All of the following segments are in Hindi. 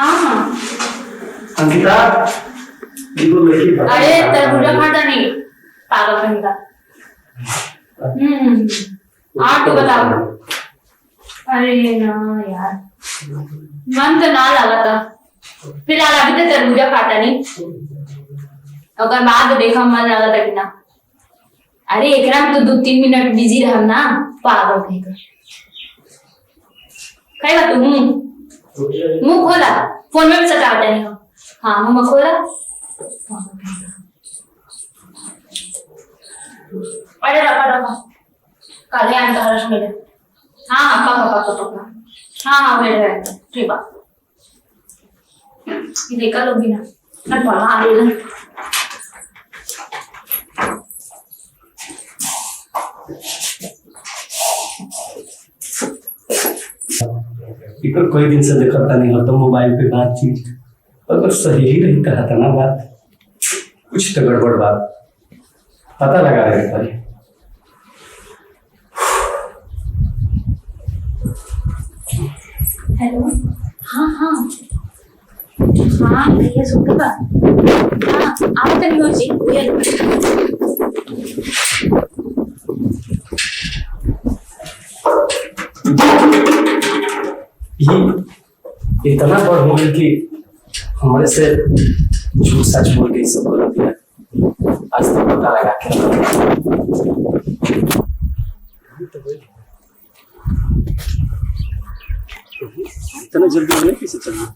हाँ हाँ। अंकिता बिल्कुल देखिए। अरे तरबूजा खाता नहीं पागल कहीं का। हाँ तो बताओ। अरे ना यार मन तो ना लगा था, फिलहाल अभी तो तरबूजा खाता नहीं, अगर बाद देखा मन लगा था कि ना। अरे एकरा में तो 2-3 मिनट बिजी रहा ना, पागल कहीं का। खाएगा तू? मुंह खोला, फोन में भी सटाता नहीं हो। हाँ मुंह खोला। अरे रखा रखा काले आने का हर्ष मिले। हाँ हाँ पक्का पक्का पक्का। हाँ हाँ मिल रहा है ठीक बात। ये देखा लोग भी ना पढ़ा आ रही है। इकर कोई दिन से देखता नहीं होता मोबाइल पे बातचीत, अगर सही ही नहीं कहा था ना बात, कुछ तो गड़बड़ बात पता लगा रहे भाई। हेलो हाँ हाँ हाँ भैया सुन के बात। हाँ आप तो नहीं हो जी भैया। ये इतना बड़ हो गई कि हमारे से झूठ सच बोल के सब बोल दिया। आज तक पता लगा के इतना जल्दी होने कैसे चलिए?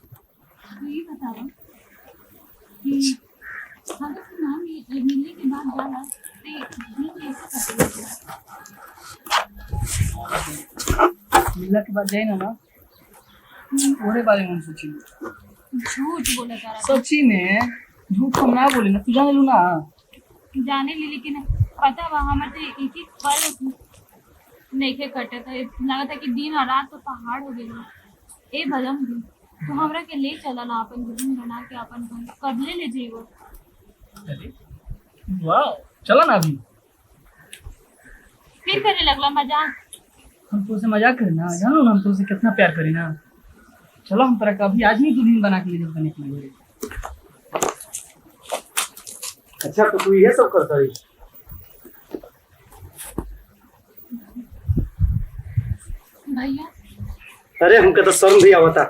ये बताओ कि हम नाम मिलने के बाद जाना तो ये कैसे मिलने के बाद जाए ना ओरे बारे में सोची। झूठ बोला तारा सच्ची में झूठ हम ना बोले ना, तू जाने लू ना। जाने ली, लेकिन पता बा हमारे तो एक ही पल नहीं के कटे तो लगा था कि दिन और रात तो पहाड़ हो गए। ए भलम भी तो हमरा के ले चला ना अपन गुदन बना के अपन कब ले जेबो। अरे वाह चला ना अभी। फिर करे लगला मजाक। हम तो से मजाक करे ना, जानो ना हम तो से कितना प्यार करे ना। चलो हम तरह का अभी आज ही दुल्हन बना के ले जब बने के लिए। अच्छा तो तू ये सब करता है? भैया अरे हमके तो शर्म भी आवता।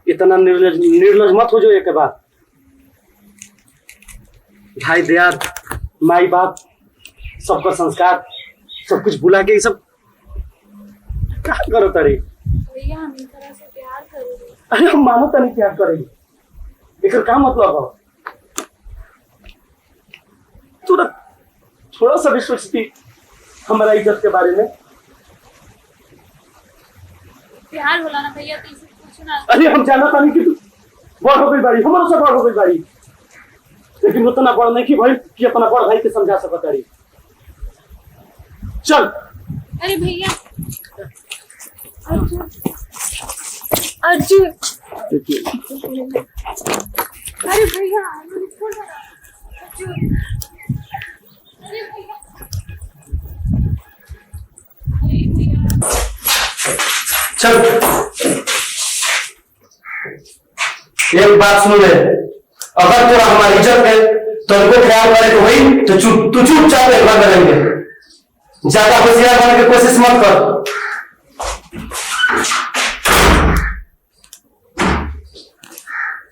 इतना निर्लज मत हो जो एक बात। भाई दयाद माई बाप सबका संस्कार सब कुछ भुला के ये सब क्या करो तारी? भैया हम इस तरह से प्यार करोगे। अरे हम मानो तो नहीं प्यार करेगी, एक क्या मतलब हो? तू थोड़ा सा भी सोचती हमारा इज्जत के बारे में। प्यार होला ना भैया तो इसे कुछ ना। अरे हम जानता नहीं कि तू बड़ हो गई बारी, हमारा से बड़ हो गई बारी, लेकिन उतना बड़ नहीं कि भाई कि अपना बड़ भाई के समझा सकता रही। चल। अरे भैया अर्जुन अर्जुन अरे भैया अर्जुन अरे भैया चल एक बात सुन ले, अगर तोरा हमारी इज्जत है तो उनको ख्याल करे तो वही तो तू चुपचाप एक बार करेंगे, ज्यादा होशियार बनने की कोशिश मत कर।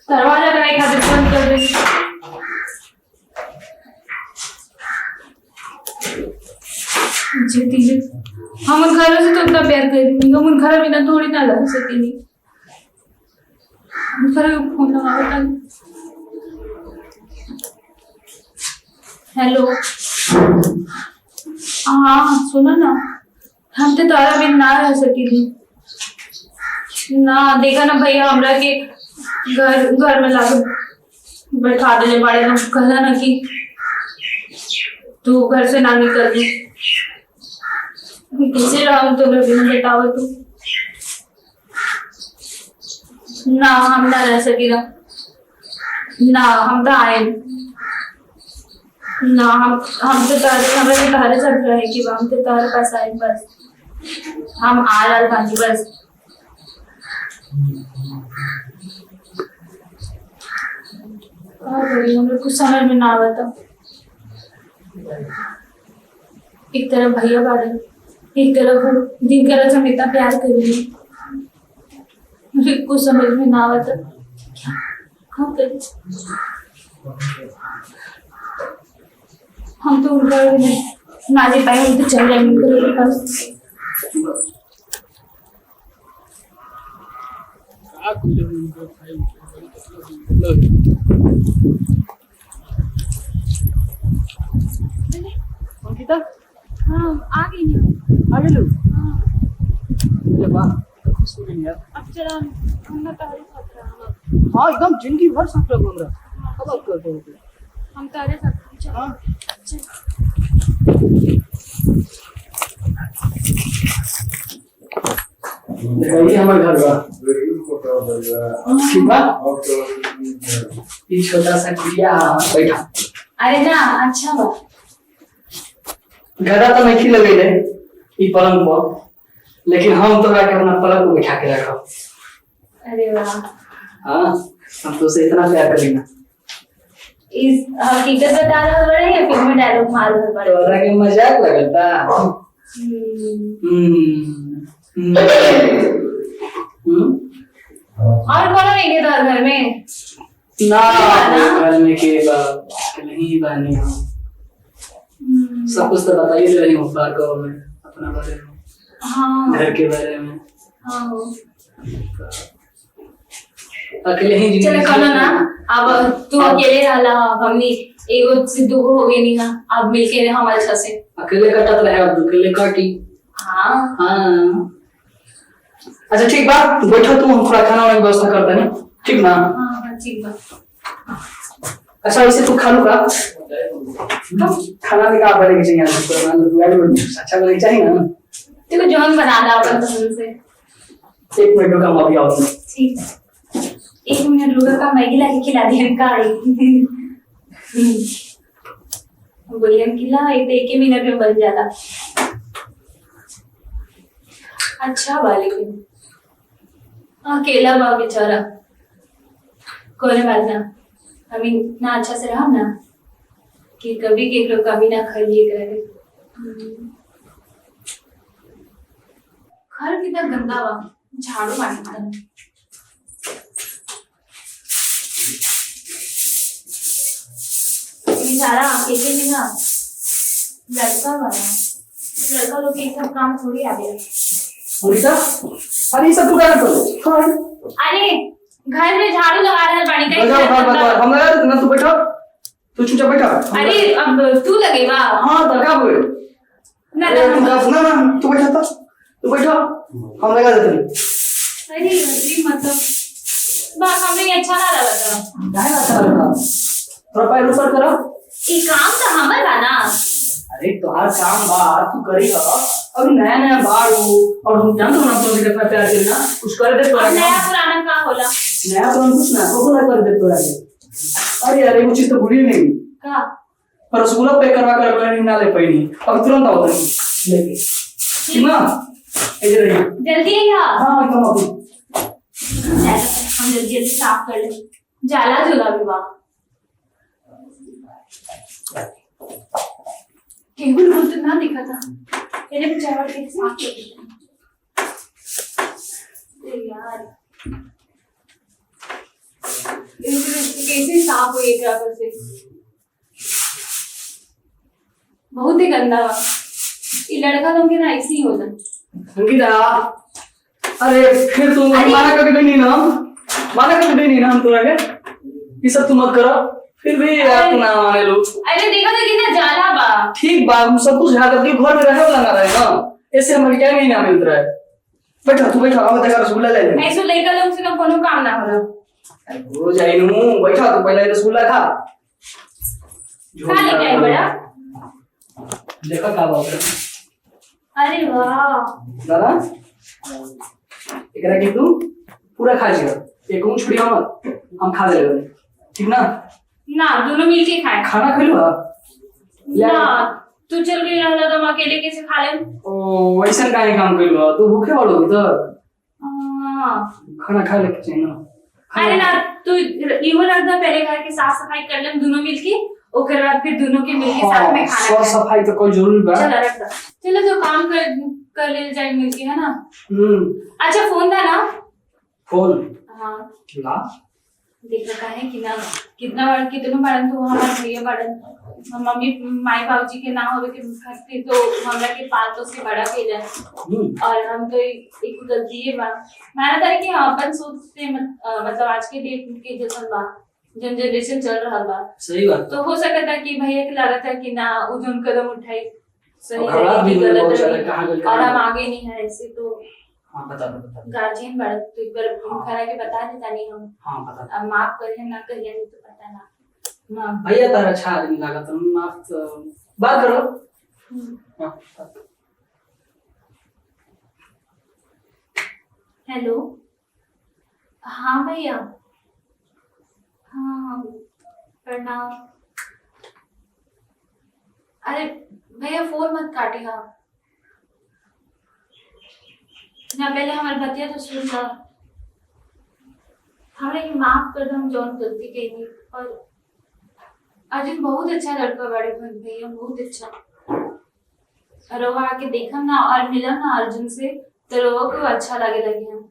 दरवाजा का एक हाथ बंद कर दे। जीती जी हम उन घरों से तो उतना प्यार करेंगे, हम उन घरों बिना थोड़ी ना लग सकेंगे। उन घरों को फोन लगा बता। हेलो हाँ सुनो ना, हम तो तारा बिन ना रह सकेंगे ना। देखा ना भैया हमरा के घर में लाके बैठा देने पड़े तो कहला ना कि तू घर से ना निकल दे। कैसे रहा तुम्हें बिना बताओ तू? ना हम ना रह सकेगा ना, हम तो आए ना, हम तो तारे हमें तो तारे सब रहे कि हम तो तारे पास आए बस, हम आल आल बांधी बस। क्या करी हम लोग, कुछ समझ में ना आवा था। एक तरफ भैया बाड़े, एक तरफ वो दिन करा से हम इतना प्यार कर रही, मुझे कुछ समझ में ना आवा था। क्या करें? हम तो उनका ना दे पाए, हम तो चल रहे उनके पास। अंकिता हाँ आ गई ना। आ गेलू? हाँ अरे वाह, खुश हो गई यार। अब चला हम ना तारे साथ रहा। हाँ एकदम जिंदगी भर साथ रहो हमरा। अब बात करते हो? हम तारे साथ चल। हाँ चल। ये हमारे घर बा। ठीक बा? ये छोटा सा कुटिया बैठा। अरे ना, अच्छा बा। गदा तो नहीं लगे रे ई पलंग पर, लेकिन हम तो के अपना पलंग को बिठा के रखो। अरे वाह, हाँ हम तो से इतना प्यार करेंगे। इस हकीकत बता रहा बड़े या फिल्म में डायलॉग मार रहा बड़े? तोरा के मजाक लगता। और कौन नहीं गया था घर में? ना घर में के नहीं बने हम। सब कुछ तो बता ही रही हूँ पार्कों में, अपना बारे में, हाँ घर के बारे में। हाँ हो। अकेले ही जिंदगी चलो करो ना, अब तू अकेले रहला, हमनी एगो से दूगो हो गई नहीं ना, अब मिलके रह हमारे साथ से। अकेले कटत रहे, अब अकेले काटी। हाँ हाँ अच्छा ठीक बा, बैठो तुम, हम थोड़ा खाना वाना की व्यवस्था करते हैं, ठीक ना? हाँ हाँ ठीक बा। अच्छा वैसे तू खा लूगा खाना भी का बनेगी चाहिए अच्छा बनेगी चाहिए ना? देखो जौन बना ला अपन पसंद से। 1 मिनट रुका, हम अभी आओगे। ठीक है, 1 मिनट रुका का मैगी लाके खिला दी हमका आई। बोलिए हम खिला आई तो 1 मिनट में बन जाता। अच्छा बा, लेकिन अकेला बा बेचारा, कोई बात ना, हम इतना अच्छा से रहा ना कि कभी केकरो कमी ना खाइए करे। घर कितना गंदा बा, झाड़ू मारता बेचारा अकेले में ना, लड़का वाला लड़का लोग के सब काम थोड़ी आगे। अनिता, अरे ये सब तू क्या कर रहा है? अरे घर में झाड़ू लगा रहा है, पानी का बैठो बैठो, हम लगा ना, तू बैठो, तू चुपचाप बैठा। अरे अब तू लगेगा। हाँ तो क्या बोले ना ना तू बैठा था, तू बैठो, हम लगा देते हैं। अरे अजीब, मतलब बस हमें अच्छा ना लगा था। नहीं अच्छा लगा, थोड़ा पैर ऊपर करो। ये काम तो हमारा था ना। अरे तुम्हारा काम बात तू करेगा, अभी नया नया बार हो, और हम जानते हो ना तो कितना प्यार करना, कुछ कर दे तो नया पुराना का होला नया तो कुछ ना तो ना कर दे तो अरे अरे वो चीज तो भूली नहीं का, पर रसगुल्ला पैक करवा कर नहीं ना ले पाई, अब तुरंत आओ लेके, ठीक ना? इधर आइए, जल्दी है यार। हां एकदम अभी हम जल्दी जल्दी साफ कर ले, जाला झूला भी बा। टेबल रोल तो ना दिखा था, मैंने चावल के साफ कर दिया यार। कैसे साफ हुई एक से, बहुत ही गंदा बा। ये लड़का लोग के ना ऐसे ही होता। अंकिता, अरे फिर तुम माना कभी नहीं ना, माना कभी नहीं ना हम तो आगे ये सब तुम मत करो, फिर भी आप ना माने लो। अरे देखा तो कितना जाला बा। ठीक बा, हम सब कुछ ध्यान रखिए, घर में रहे वाला ना रहे ना, ऐसे हमें क्या नहीं ना मिल रहा है। बैठो तू बैठो, अब देखा रसगुल्ला ले ले। ऐसे लेकर लोग से ना कोनो काम ना होला। हो जाए नू, बैठो तो पहले रसगुल्ला खा। खा लेके आई बड़ा। देखो क्या बात है। अरे वाह, दादा एकरा के तू पूरा खा जियो, एक ऊंच छोड़ियो मत, हम खा ले लेबे, ठीक ना? ना दोनों मिलके खाए। खाना खइलो ना तू चल गई रहला तो हम अकेले कैसे खा ले? ओ वैसन काहे काम कइलो, तू भूखे वालो तो हाँ खाना खा लेके चाहिए ना। अरे ना तू इहो रख दे, पहले घर की साफ सफाई कर लेम दोनों मिलके, ओकर बाद फिर दोनों के मिलके साथ में खाना साफ खाएं। सफाई तो कोई जरूरी बा। चलो रख दे, चलो जो काम कर ले जाए मिलके, है ना। हम्म। अच्छा फोन था ना। फोन हाँ ला। देख रखा है कि ना कितना बड़ कितना बड़न तो हमारे भैया बड़न, मम्मी माई बाबूजी के ना होवे के खातिर तो हमरा के पालतू से बड़ा के जाए, और हम तो एक गलती है बा माना था कि हाँ अपन सोच से मतलब आज के डेट के जैसा बा जनरेशन चल रहा बा, सही बात। तो हो सकता है कि भैया के लागत है कि ना उजन कदम उठाई सही और हालात रही भी कि बहुत गलत ज्यादा रही, कहाँ गलत और कहाँ हम गलत। आगे नहीं है ऐसे तो हाँ बता दो। गार्जियन बड़ा तो एक बार खरा के बता देता नहीं हम, हाँ बता अब माफ करिए ना करिए नहीं तो पता ना माफ। भैया तारा अच्छा आदमी लगा तुम माफ तो बात करो। हाँ, हेलो हाँ भैया, हाँ प्रणाम। अरे भैया फोन मत काटे, हाँ ना पहले हमारे बतिया तो सुन ला, हमें कि माफ कर दो हम जौन गलती कही, और अर्जुन बहुत अच्छा लड़का बड़े भैया बहुत अच्छा, रोवा आके देखम ना और मिलम ना अर्जुन से तो रोवा को अच्छा लगे हम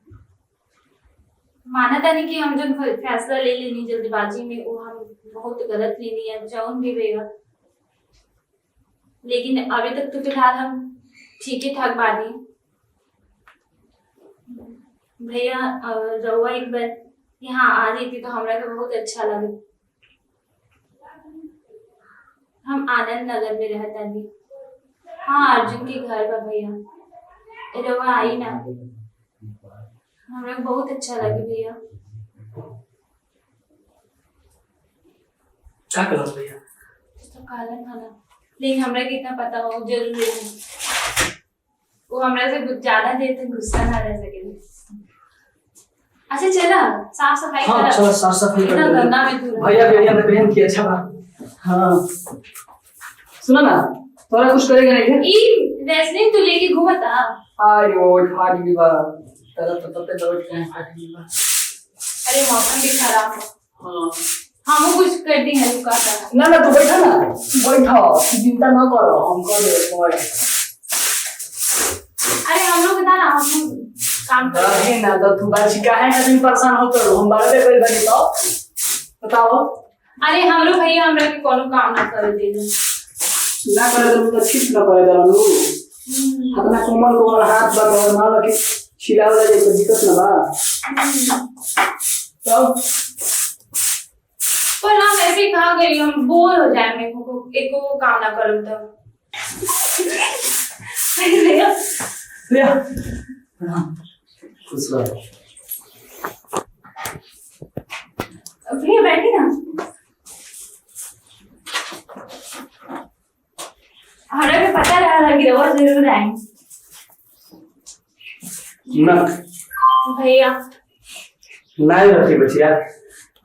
माना था नहीं कि हम जो फैसला ले लेनी जल्दबाजी में वो हम बहुत गलत लेनी है जौन भी रहेगा, लेकिन अभी तक तो फिलहाल हम ठीक ही ठाक बानी भैया। रउआ एक बार यहाँ आ जाती तो हमरा के बहुत अच्छा लगे। हम आनंद नगर में रहता नहीं, हाँ अर्जुन के घर पर भैया, रउआ आई ना हमरा को बहुत अच्छा लगे भैया। क्या करो भैया? तो कालन था ना, लेकिन हमरा के इतना पता हो जरूरी है, वो हमरा से कुछ ज्यादा देर तक गुस्सा ना रह सके। अच्छा चला साफ सफाई हाँ करा, चलो साफ सफाई इतना कर गंदा में तू भैया भैया ने बहन की अच्छा बात। हाँ सुनो ना, तोरा कुछ करेगा नहीं है? ई वैसलीन तू लेके घूमता। अरे वो फाट भी बा तेरा तो तब तक दौड़ के फाट भी बा। अरे मौसम भी खराब है, हाँ हम वो कुछ कर दी है रुका था। ना ना तू बैठा ना, बैठा चिंता ना करो हम कर दे। अरे हम लोग ना हम काम कर रहे ना तो तू बाजी काहे ना दिन परेशान हो तो हम बारे में कोई बनी तो बताओ। अरे हम लोग भैया हमरा के कोनो काम ना करे दे ना करे तो ठीक ना करे दरनु अपना कोमल हाथ बा मान के छिलावला जैसे दिक्कत ना बा तो पर हम ऐसे ही कहा गई हम बोर हो जाए मेरे को एक को काम ना करूं तो भैया भैया खुश रहो। भैया बैठी ना, हमरा भी पता रहा कि रोज जरूर आएंगे ना भैया। नहीं रखी बचिया,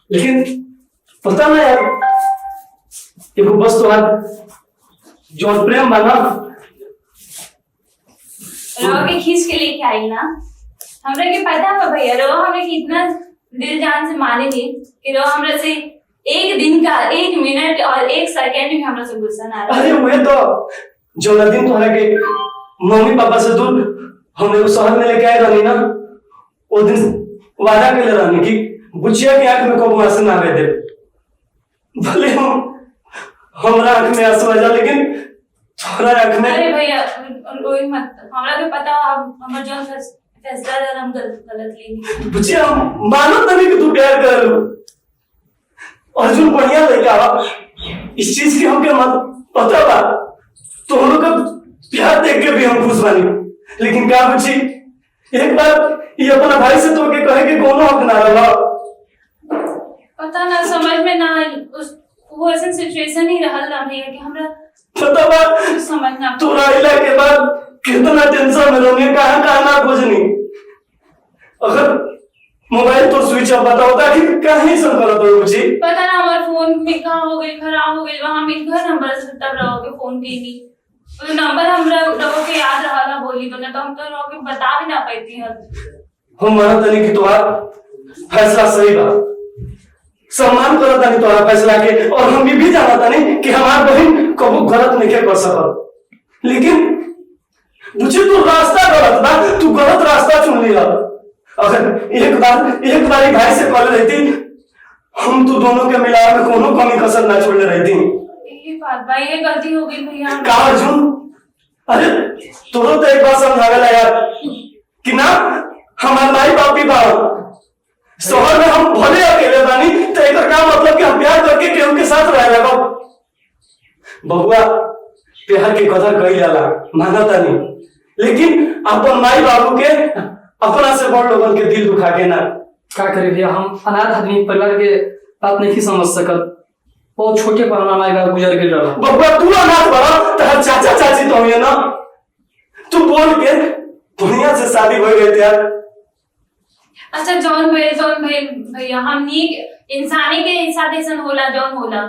लेकिन पता ना यार एगो बस तो जौन प्रेम बना रोवा के खींच के लेके आई ना, हमरा के पता है भैया रोवा हमें कितना दिल जान से माने थे कि रोवा हमरा से एक दिन का एक मिनट और एक सेकंड भी हमरा से गुस्सा ना रहा। अरे वही तो जो दिन तोहरा के मम्मी पापा से दूर हम एगो शहर में लेके आए रहनी ना, वो दिन वादा कर ले रहनी कि बुचिया के आंख में कबो आंसू ना आवे दे। भले हमरा आंख में आंसू आ जा, लेकिन तोहरा आंख में अरे भैया रोई मत, हमरा के पता हमर जो फैसला रहा हम गलत लेनी। बुचिया मानो तभी कि तू प्यार कर अर्जुन बढ़िया लड़का बा, इस चीज की हमके मत पता बा, तो हम लोग का प्यार देख के भी हम खुश बानी, लेकिन क्या बुची एक बार ये अपना भाई से तो के कहे के कोनो हक ना रहा। पता ना समझ में ना उस वो ऐसा सिचुएशन ही रहल ना भैया कि हमरा पता बा कुछ समझ ना तू राइला के बाद कितना टेंशन में रहनी, कहाँ कहाँ ना खोजनी। अगर मोबाइल तो स्विच ऑफ बता होता कि कहीं सब गलत हो बुची। पता ना हमारे फोन में कहाँ हो गई खराब हो गई, वहां में घर नंबर से तब रहोगे फोन की नहीं तो नंबर हम रहोगे याद रहा बोली तो ना तो हम तो रहोगे बता भी ना पाती है। हम मानत नहीं कि तुम्हारा फैसला सही बा, सम्मान करता नहीं तुम्हारा फैसला के, और हम भी जानता नहीं कि हमार बहन कबू गलत नहीं कर सकत। लेकिन बुझे तू रास्ता गलत बा, तू गलत रास्ता चुन लिया। अगर एक बार भाई से कॉल रहती, हम तू दोनों के मिलाव में कोनो कमी कसर ना छोड़ने रहती। ये बात भाई, ये गलती हो गई भैया। का अर्जुन, अरे तोरो तो एक बार समझावेला यार कि ना हमार माई बाप भी बा, शहर में हम भले अकेले बानी, तो एक का मतलब कि हम प्यार करके केहू के साथ रह लगा। बहुआ प्यार के कदर कई जाला, मानता नहीं, लेकिन अपन माई बाबू के अपना से बड़ लोगन के दिल दुखा के ना। का करे भैया, हम अनाथ आदमी परिवार के बात नहीं समझ सकत। बहुत छोटे पर हमारा माई बाप गुजर गए रहा। बबुआ तू अनाथ बड़ा, तेरा चाचा चाची तो हुए ना, तू बोल के दुनिया से शादी हो गई यार। अच्छा जौन भैया, हमनी इंसानी के साथ ऐसा होला जौन होला।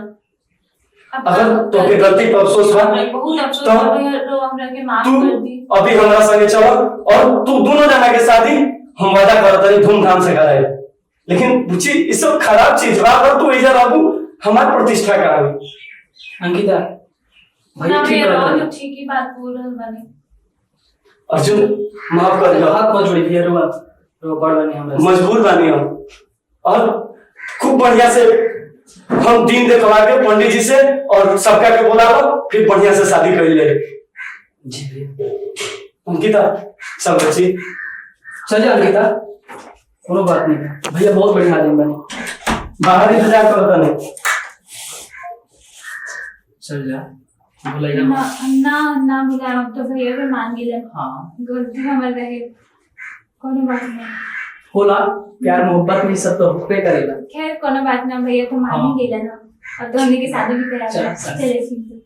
अगर तो के गलती पर अफसोस बा, बहुत अफसोस तो बा भैया, तो हमरा के माफ तू कर दी। अभी हमारा संगे चलो, और तू दोनों जना के शादी हम वादा करत रही धूमधाम से कराए। लेकिन बुची ये सब खराब चीज बा, अगर तू इधर आबू हमार प्रतिष्ठा करावी। अंकिता ना भाई ठीक भैया, रहता तो ठीक ही बात बोल रहे बानी। अर्जुन माफ कर दो, हाथ मत जोड़ी भैया, रो बड़ बनी हमरा। मजबूर बानी हम, और खूब बढ़िया से हम दिन देखवा के पंडित जी से और सबका के बोलावा, फिर बढ़िया से शादी कर ले। जी भैया। अंकिता सब बच्ची चलिए अंकिता, कोनो बात नहीं भैया, बहुत बढ़िया आदमी बने। बाहर इंतजार करता नहीं। चल जा, बुलाइए। ना बुलाए, अब तो भैया के मान गेले। हाँ गलती हमर रहे, कोनो बात नहीं। होला, प्यार मोहब्बत में सब तो हुक्के करेगा। खैर कोनो बात ना भैया, तो मान हाँ। ही गेले ना। अब तो हमने की शादी भी करा चल, दी। चलिए ठीक है।